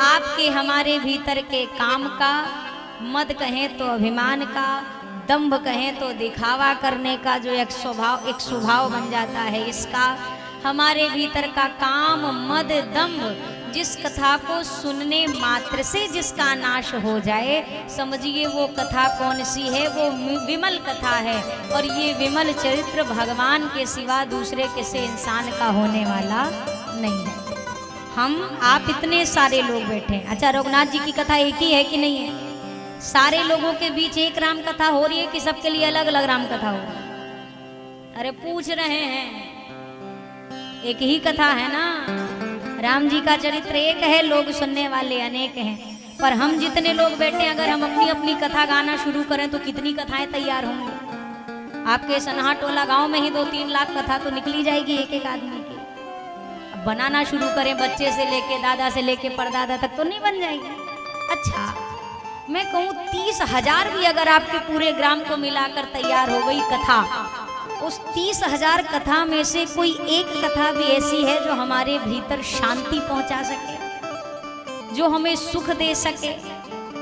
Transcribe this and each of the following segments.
आपके हमारे भीतर के काम का, मद कहें तो अभिमान का, दंभ कहें तो दिखावा करने का जो एक स्वभाव बन जाता है, इसका हमारे भीतर का काम, मद, दंभ, जिस कथा को सुनने मात्र से जिसका नाश हो जाए, समझिए वो कथा कौन सी है, वो विमल कथा है। और ये विमल चरित्र भगवान के सिवा दूसरे किसी इंसान का होने वाला नहीं है। हम आप इतने सारे लोग बैठे हैं, अच्छा रघुनाथ जी की कथा एक ही है कि नहीं है? सारे लोगों के बीच एक राम कथा हो रही है कि सबके लिए अलग अलग राम कथा हो? अरे पूछ रहे हैं, एक ही कथा है ना। राम जी का चरित्र एक है, लोग सुनने वाले अनेक हैं। पर हम जितने लोग बैठे हैं, अगर हम अपनी अपनी कथा गाना शुरू करें तो कितनी कथाएं तैयार होंगी। आपके सनहा टोला गांव में ही 2-3 लाख कथा तो निकली जाएगी एक एक आदमी की। अब बनाना शुरू करें बच्चे से लेके दादा से लेके परदादा तक तो नहीं बन जाएगी। अच्छा मैं कहूँ 30,000 भी अगर आपके पूरे ग्राम को मिलाकर तैयार हो गई कथा, उस 30,000 कथा में से कोई एक कथा भी ऐसी है जो हमारे भीतर शांति पहुंचा सके, जो हमें सुख दे सके।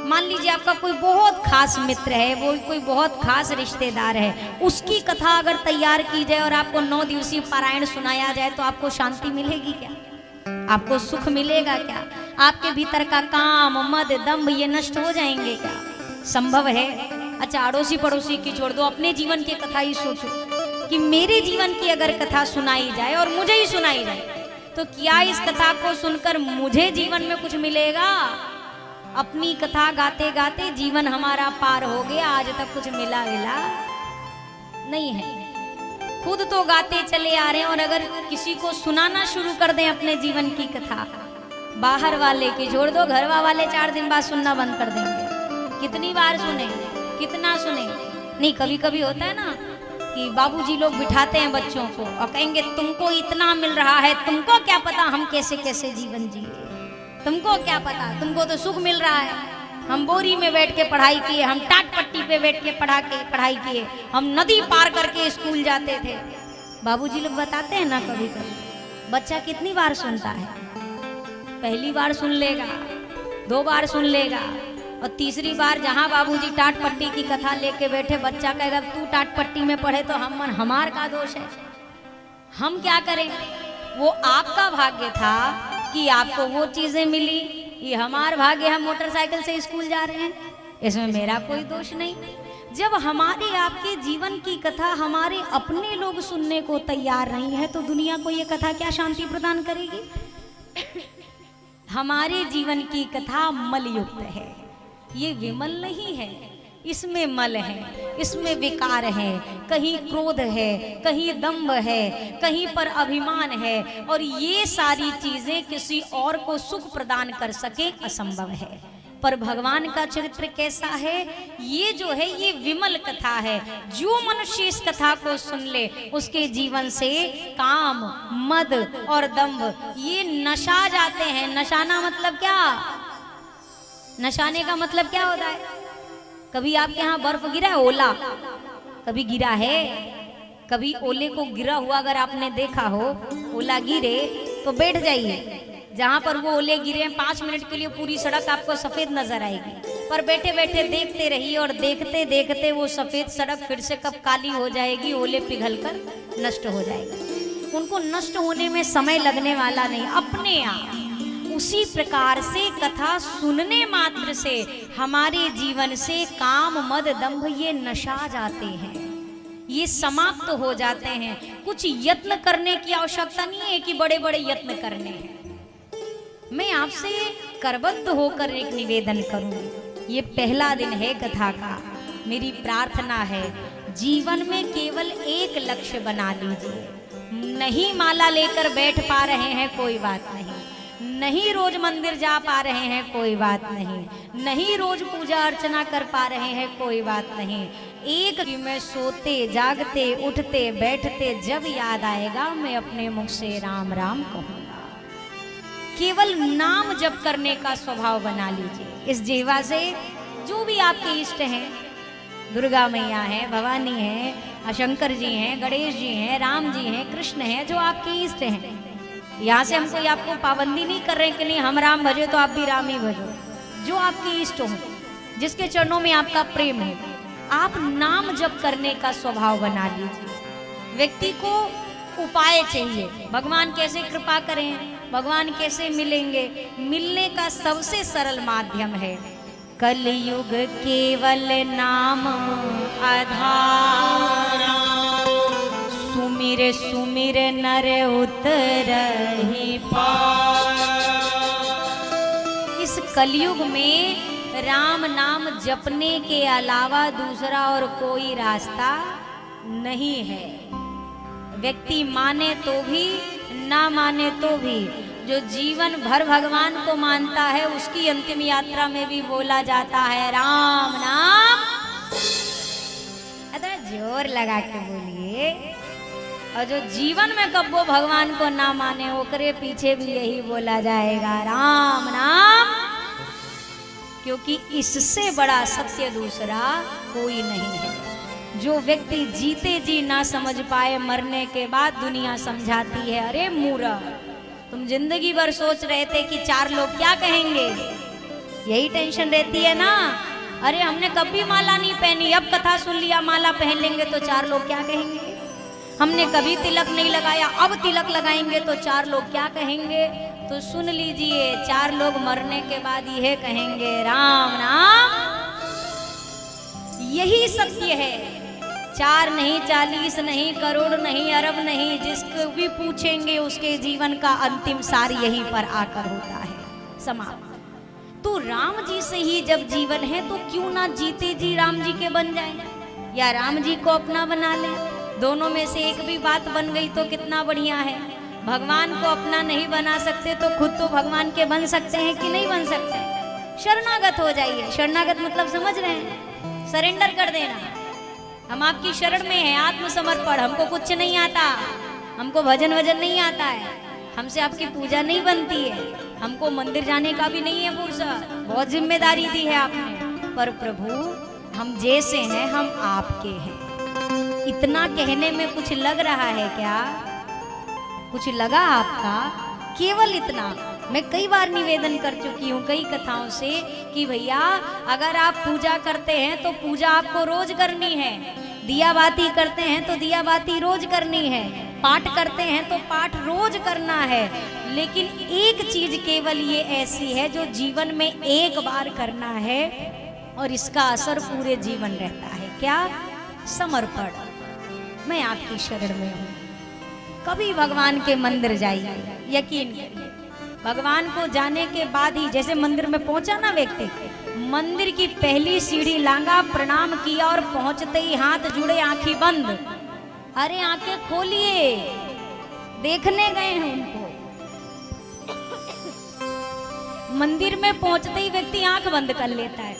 मान लीजिए आपका कोई बहुत खास मित्र है, वो कोई बहुत खास रिश्तेदार है, उसकी कथा अगर तैयार की जाए और आपको 9 दिवसीय पारायण सुनाया जाए तो आपको शांति मिलेगी क्या? आपको सुख मिलेगा क्या? आपके भीतर का काम, मद, दंभ ये नष्ट हो जाएंगे क्या? संभव है? अच्छा अड़ोसी पड़ोसी की छोड़ दो, अपने जीवन की कथा ही सोचो कि मेरे जीवन की अगर कथा सुनाई जाए और मुझे ही सुनाई जाए तो क्या इस कथा को सुनकर मुझे जीवन में कुछ मिलेगा? अपनी कथा गाते गाते जीवन हमारा पार हो गया, आज तक कुछ मिला नहीं है। खुद तो गाते चले आ रहे हैं और अगर किसी को सुनाना शुरू कर दें अपने जीवन की कथा, बाहर वाले की जोड़ दो, घर वाले 4 दिन बाद सुनना बंद कर देंगे। कितनी बार सुने, कितना सुने? नहीं कभी कभी होता है ना कि बाबूजी लोग बिठाते हैं बच्चों को और कहेंगे तुमको इतना मिल रहा है, तुमको क्या पता हम कैसे कैसे जीवन जिए, तुमको क्या पता, तुमको तो सुख मिल रहा है। हम बोरी में बैठ के पढ़ाई किए, हम टाट पट्टी पे बैठ के पढ़ाई किए, हम नदी पार करके स्कूल जाते थे। बाबूजी लोग बताते हैं ना कभी कभी। बच्चा कितनी बार सुनता है? पहली बार सुन लेगा, 2 बार सुन लेगा और तीसरी बार जहाँ बाबूजी टाट पट्टी की कथा लेके बैठे, बच्चा कहेगा तू टाट पट्टी में पढ़े तो हमार का दोष है, हम क्या करें? वो आपका भाग्य था कि आपको वो चीजें मिली, ये हमार भाग्य हम मोटरसाइकिल से स्कूल जा रहे हैं, इसमें मेरा कोई दोष नहीं। जब हमारे आपके जीवन की कथा हमारे अपने लोग सुनने को तैयार नहीं है तो दुनिया को ये कथा क्या शांति प्रदान करेगी? हमारे जीवन की कथा मलयुक्त है, ये विमल नहीं है, इसमें मल है, इसमें विकार है, कहीं क्रोध है, कहीं दंभ है, कहीं पर अभिमान है, और ये सारी चीजें किसी और को सुख प्रदान कर सके असंभव है। पर भगवान का चरित्र कैसा है? ये जो है ये विमल कथा है। जो मनुष्य इस कथा को सुन ले उसके जीवन से काम, मद और दंभ ये नशा जाते हैं। नशाना मतलब क्या? नशाने का मतलब क्या होता है? कभी आपके यहाँ बर्फ गिरा है? ओला कभी गिरा है? कभी ओले को गिरा हुआ अगर आपने देखा हो, ओला गिरे तो बैठ जाइए, जहां पर वो ओले गिरे 5 मिनट के लिए पूरी सड़क आपको सफेद नजर आएगी, पर बैठे बैठे देखते रहिए और देखते देखते वो सफेद सड़क फिर से कब काली हो जाएगी, ओले पिघलकर नष्ट हो जाएगी। उनको नष्ट होने में समय लगने वाला नहीं, अपने आप। उसी प्रकार से कथा सुनने मात्र से हमारे जीवन से काम, मद, दंभ ये नशा जाते हैं, ये समाप्त हो जाते हैं। कुछ यत्न करने की आवश्यकता नहीं है कि बड़े बड़े यत्न करने हैं। मैं आपसे करबद्ध होकर एक निवेदन करूं, ये पहला दिन है कथा का, मेरी प्रार्थना है जीवन में केवल एक लक्ष्य बना लीजिए। नहीं माला लेकर बैठ पा रहे हैं कोई बात नहीं, नहीं रोज मंदिर जा पा रहे हैं कोई बात नहीं, नहीं रोज पूजा अर्चना कर पा रहे हैं कोई बात नहीं। एक में सोते जागते उठते बैठते जब याद आएगा मैं अपने मुख से राम राम कहूँगा। केवल नाम जप करने का स्वभाव बना लीजिए। इस जिह्वा से जो भी आपके इष्ट हैं, दुर्गा मैया हैं, भवानी हैं, शंकर जी हैं, गणेश जी हैं, राम जी हैं, कृष्ण हैं, जो आपके इष्ट हैं, यहाँ से हम कोई आपको पाबंदी नहीं कर रहे कि नहीं हम राम भजो तो आप भी राम ही भजो। जो आपकी इष्ट हो, जिसके चरणों में आपका प्रेम है, आप नाम जप करने का स्वभाव बना लीजिए। व्यक्ति को उपाय चाहिए, भगवान कैसे कृपा करें, भगवान कैसे मिलेंगे। मिलने का सबसे सरल माध्यम है कलयुग केवल नाम आधार, सुमिर सुमिर नर उतरहि पार। इस कलयुग में राम नाम जपने के अलावा दूसरा और कोई रास्ता नहीं है। व्यक्ति माने तो भी ना माने तो भी, जो जीवन भर भगवान को मानता है उसकी अंतिम यात्रा में भी बोला जाता है राम नाम। अरे जोर लगा के बोलिए। और जो जीवन में कब्बो भगवान को ना माने ओकरे पीछे भी यही बोला जाएगा राम नाम, क्योंकि इससे बड़ा सत्य दूसरा कोई नहीं है। जो व्यक्ति जीते जी ना समझ पाए, मरने के बाद दुनिया समझाती है अरे मूर्ख, तुम जिंदगी भर सोच रहे थे कि चार लोग क्या कहेंगे, यही टेंशन रहती है ना। अरे हमने कभी माला नहीं पहनी, अब कथा सुन लिया माला पहन लेंगे तो चार लोग क्या कहेंगे। हमने कभी तिलक नहीं लगाया, अब तिलक लगाएंगे तो चार लोग क्या कहेंगे। तो सुन लीजिए, चार लोग मरने के बाद यह कहेंगे राम नाम। यही सत्य है। चार नहीं, 40 नहीं, करोड़ नहीं, अरब नहीं, जिसको भी पूछेंगे उसके जीवन का अंतिम सार यहीं पर आकर होता है समाप्त। तो राम जी से ही जब जीवन है तो क्यों ना जीते जी राम जी के बन जाए, या राम जी को अपना बना ले। दोनों में से एक भी बात बन गई तो कितना बढ़िया है। भगवान को अपना नहीं बना सकते तो खुद तो भगवान के बन सकते हैं कि नहीं बन सकते। शरणागत हो जाइए। शरणागत मतलब समझ रहे हैं, सरेंडर कर देना। हम आपकी शरण में हैं, आत्मसमर्पण। हमको कुछ नहीं आता, हमको भजन वजन नहीं आता है, हमसे आपकी पूजा नहीं बनती है, हमको मंदिर जाने का भी नहीं है फुर्सत। बहुत जिम्मेदारी दी है आपने, पर प्रभु हम जैसे हैं हम आपके हैं। इतना कहने में कुछ लग रहा है क्या? कुछ लगा आपका? केवल इतना। मैं कई बार निवेदन कर चुकी हूँ कई कथाओं से कि भैया अगर आप पूजा करते हैं तो पूजा आपको रोज करनी है, दिया बाती करते हैं तो दिया बाती रोज करनी है, पाठ करते हैं तो पाठ रोज करना है। लेकिन एक चीज केवल ये ऐसी है जो जीवन में एक बार करना है और इसका असर पूरे जीवन रहता है। क्या? समर्पण। मैं आपकी शरण में हूँ। कभी भगवान के मंदिर जाइए, यकीन करिए भगवान को जाने के बाद ही, जैसे मंदिर में पहुंचा ना व्यक्ति, मंदिर की पहली सीढ़ी लांगा, प्रणाम किया और पहुंचते ही हाथ जुड़े आंखें बंद। अरे आंखें खोलिए, देखने गए हैं उनको। मंदिर में पहुंचते ही व्यक्ति आंख बंद कर लेता है।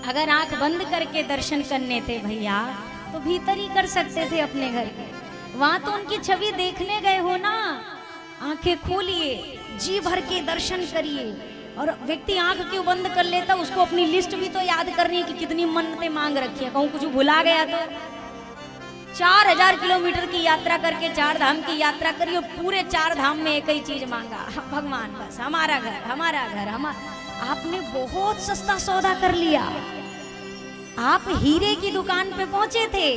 अगर आंख बंद करके दर्शन करने थे भैया तो भीतर ही कर सकते थे अपने घर के। वहां तो उनकी छवि देखने गए हो ना। आंखें खोलिए, जी भर के दर्शन करिए। और व्यक्ति आंख क्यों बंद कर लेता, उसको अपनी लिस्ट भी तो याद करनी है कि कितनी मन्नतें मांग रखी है। कहूँ कुछ भुला गया तो 4000 किलोमीटर की यात्रा करके 4 धाम की यात्रा करी और पूरे 4 धाम में एक ही चीज मांगा, भगवान बस हमारा घर, हमारा घर, हमारा। आपने बहुत सस्ता सौदा कर लिया। आप हीरे की दुकान पे पहुंचे थे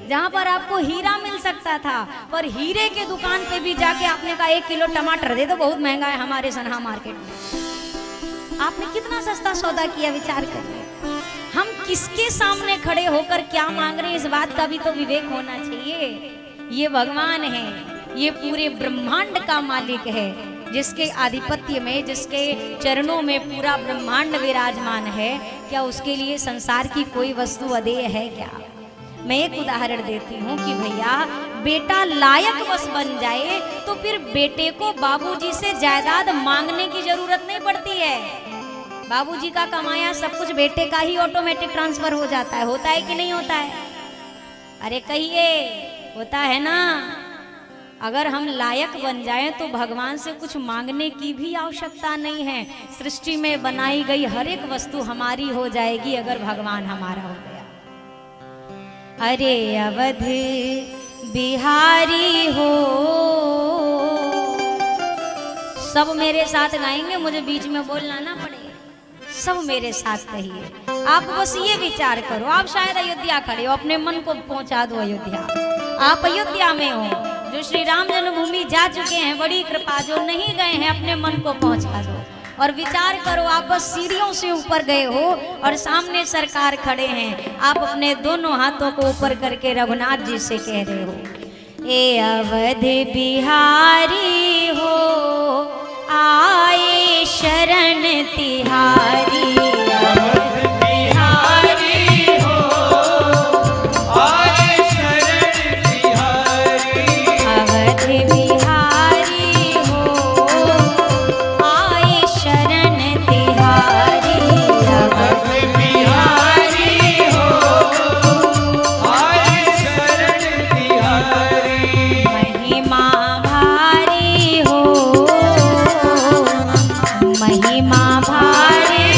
जहां पर आपको हीरा मिल सकता था, पर हीरे के दुकान पे भी जाके आपने कहा 1 किलो टमाटर दे दो, बहुत महंगा है हमारे सनहा मार्केट में। आपने कितना सस्ता सौदा किया, विचार करिए। हम किसके सामने खड़े होकर क्या मांग रहे हैं, इस बात का भी तो विवेक होना चाहिए। ये भगवान है, ये पूरे ब्रह्मांड का मालिक है, जिसके आधिपत्य में, जिसके चरणों में पूरा ब्रह्मांड विराजमान है। क्या उसके लिए संसार की कोई वस्तु अदेय है क्या? मैं एक उदाहरण देती हूँ कि भैया बेटा लायक बस बन जाए तो फिर बेटे को बाबूजी से जायदाद मांगने की जरूरत नहीं पड़ती है। बाबूजी का कमाया सब कुछ बेटे का ही ऑटोमेटिक ट्रांसफर हो जाता है। होता है कि नहीं होता है? अरे कहिए, होता है ना। अगर हम लायक बन जाएं तो भगवान से कुछ मांगने की भी आवश्यकता नहीं है। सृष्टि में बनाई गई हर एक वस्तु हमारी हो जाएगी अगर भगवान हमारा हो गया। अरे अवध बिहारी हो सब मेरे साथ गाएंगे, मुझे बीच में बोलना ना पड़ेगा। सब मेरे साथ कहिए। आप बस ये विचार करो, आप शायद अयोध्या खड़े हो, अपने मन को पहुंचा दो अयोध्या। आप अयोध्या में हो, जो श्री राम जन्मभूमि जा चुके हैं, बड़ी कृपा। जो नहीं गए हैं, अपने मन को पहुंचा दो और विचार करो। आप बस सीढ़ियों से ऊपर गए हो और सामने सरकार खड़े हैं। आप अपने दोनों हाथों को ऊपर करके रघुनाथ जी से कह रहे हो, ए अवध बिहारी हो, आए शरण तिहारी। अवध बिहारी हो, आए शरण तिहारी। अवध बिहारी हो, आए शरण तिहारी। अवध बिहारी हो, आए शरण तिहारी। महिमा भारी हो, महिमा भारी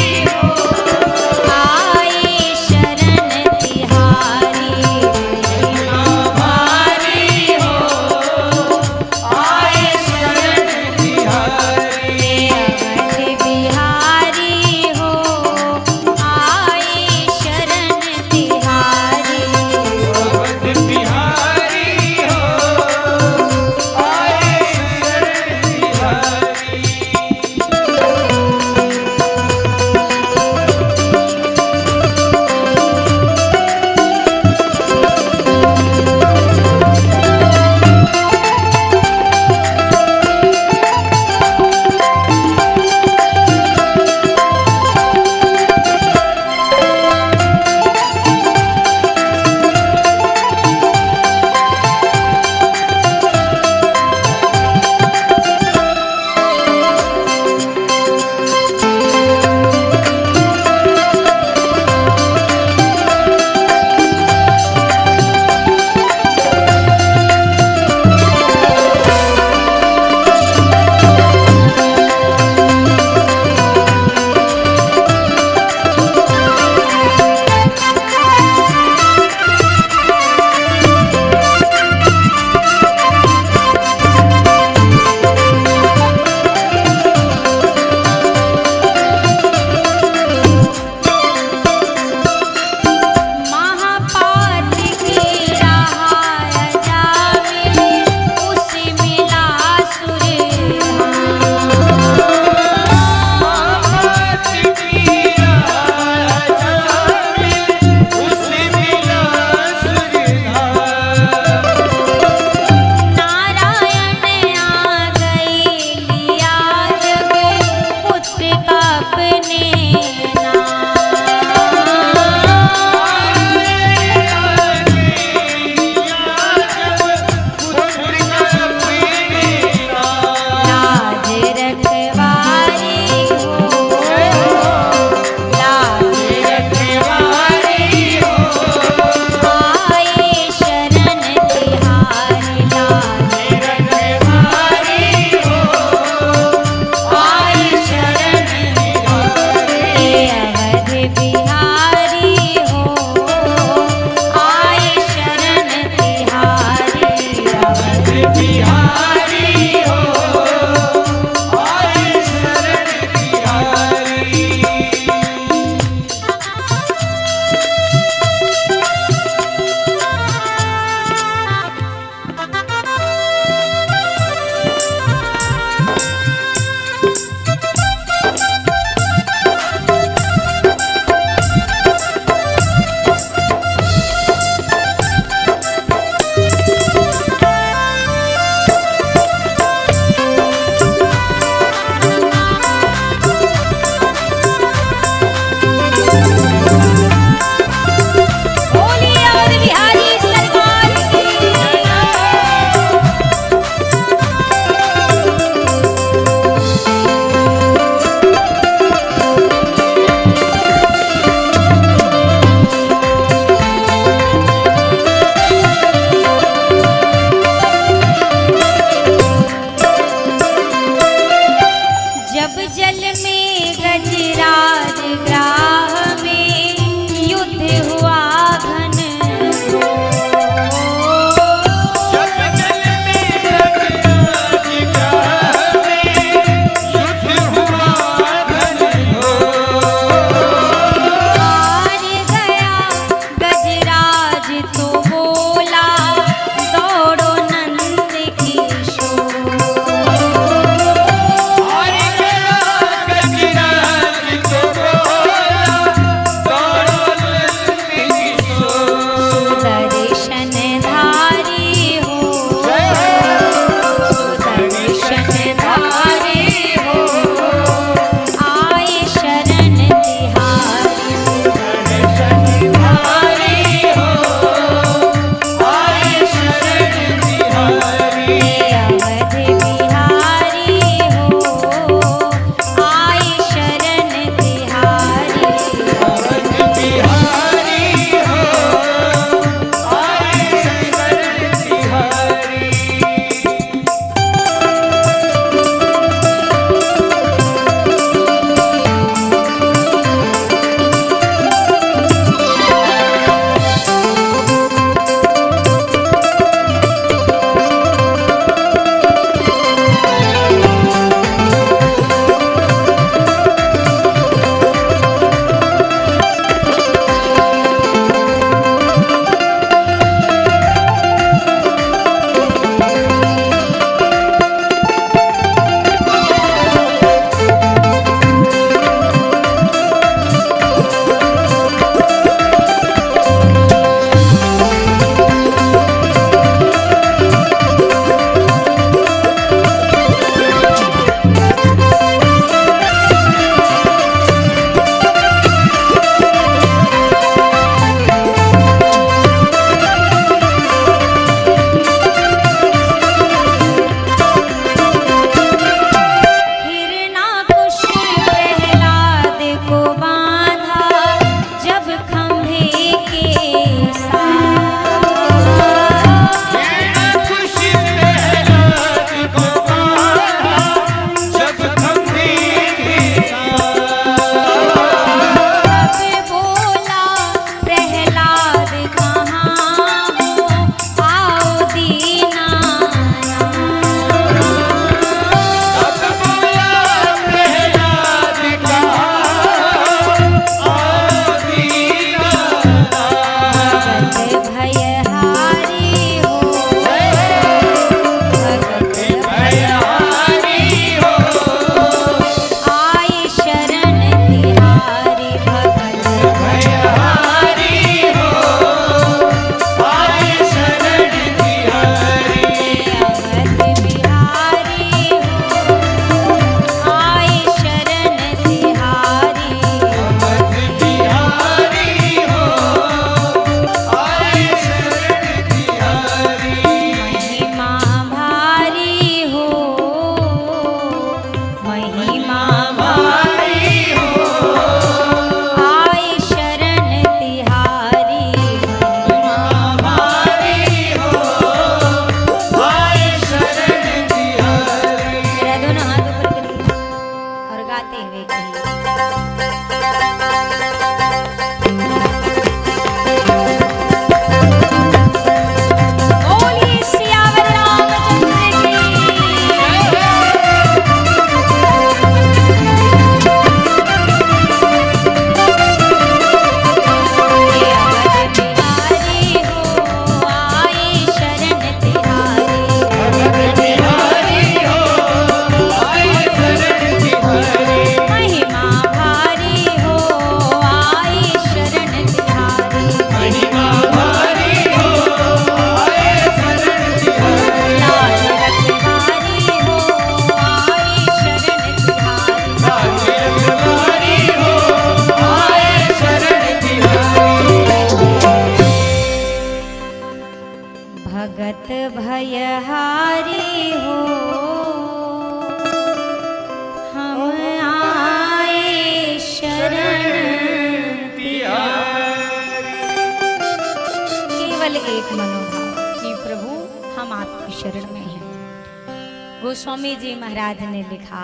एक मनोभाव कि प्रभु हम आपकी शरण में हैं। गोस्वामी जी महाराज ने लिखा,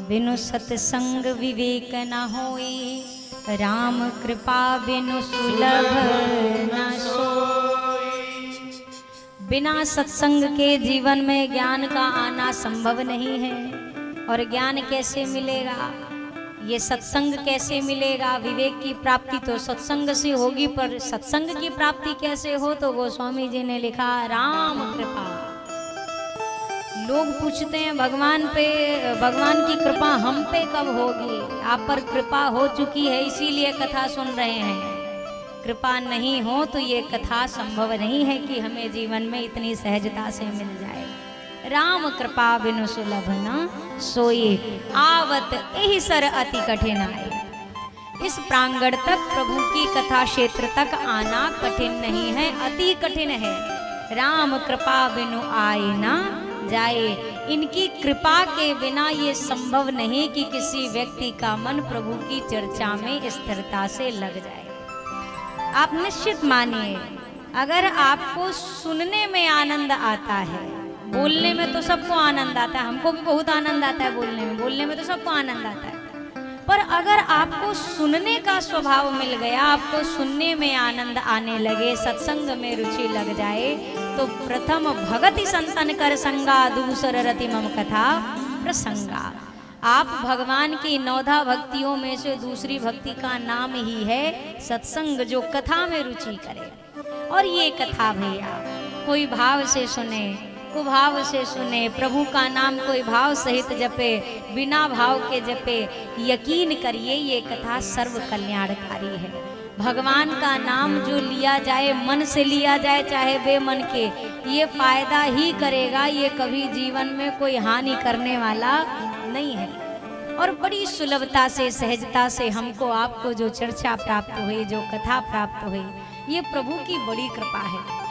बिनु सत्संग विवेक न होई, राम कृपा बिनु सुलभ न सोई। बिना सत्संग के जीवन में ज्ञान का आना संभव नहीं है। और ज्ञान कैसे मिलेगा, ये सत्संग कैसे मिलेगा? विवेक की प्राप्ति तो सत्संग से होगी, पर सत्संग की प्राप्ति कैसे हो? तो गोस्वामी जी ने लिखा, राम कृपा। लोग पूछते हैं भगवान पे, भगवान की कृपा हम पे कब होगी? आप पर कृपा हो चुकी है इसीलिए कथा सुन रहे हैं। कृपा नहीं हो तो ये कथा संभव नहीं है कि हमें जीवन में इतनी सहजता से मिल जाए। राम कृपा बिनु सुलभ न सोई, आवत एहि सर अति कठिन आए। इस प्रांगण तक, प्रभु की कथा क्षेत्र तक आना कठिन नहीं है, अति कठिन है। राम कृपा बिनु आए ना जाए। इनकी कृपा के बिना ये संभव नहीं कि किसी व्यक्ति का मन प्रभु की चर्चा में स्थिरता से लग जाए। आप निश्चित मानिए, अगर आपको सुनने में आनंद आता है, बोलने में तो सबको आनंद आता है, हमको भी बहुत आनंद आता है बोलने में तो सबको आनंद आता है, पर अगर आपको सुनने का स्वभाव मिल गया, आपको सुनने में आनंद आने लगे, सत्संग में रुचि लग जाए, तो प्रथम भगति संतन कर संगा, दूसर रति मम कथा प्रसंगा। आप भगवान की 9 भक्तियों में से दूसरी भक्ति का नाम ही है सत्संग, जो कथा में रुचि करे। और ये कथा भैया कोई भाव से सुने, कुभाव से सुने, प्रभु का नाम कोई भाव सहित जपे, बिना भाव के जपे, यकीन करिए ये कथा सर्व कल्याणकारी है। भगवान का नाम जो लिया जाए, मन से लिया जाए चाहे बेमन के, ये फायदा ही करेगा, ये कभी जीवन में कोई हानि करने वाला नहीं है। और बड़ी सुलभता से, सहजता से हमको आपको जो चर्चा प्राप्त हुई, जो कथा प्राप्त हुई, ये प्रभु की बड़ी कृपा है।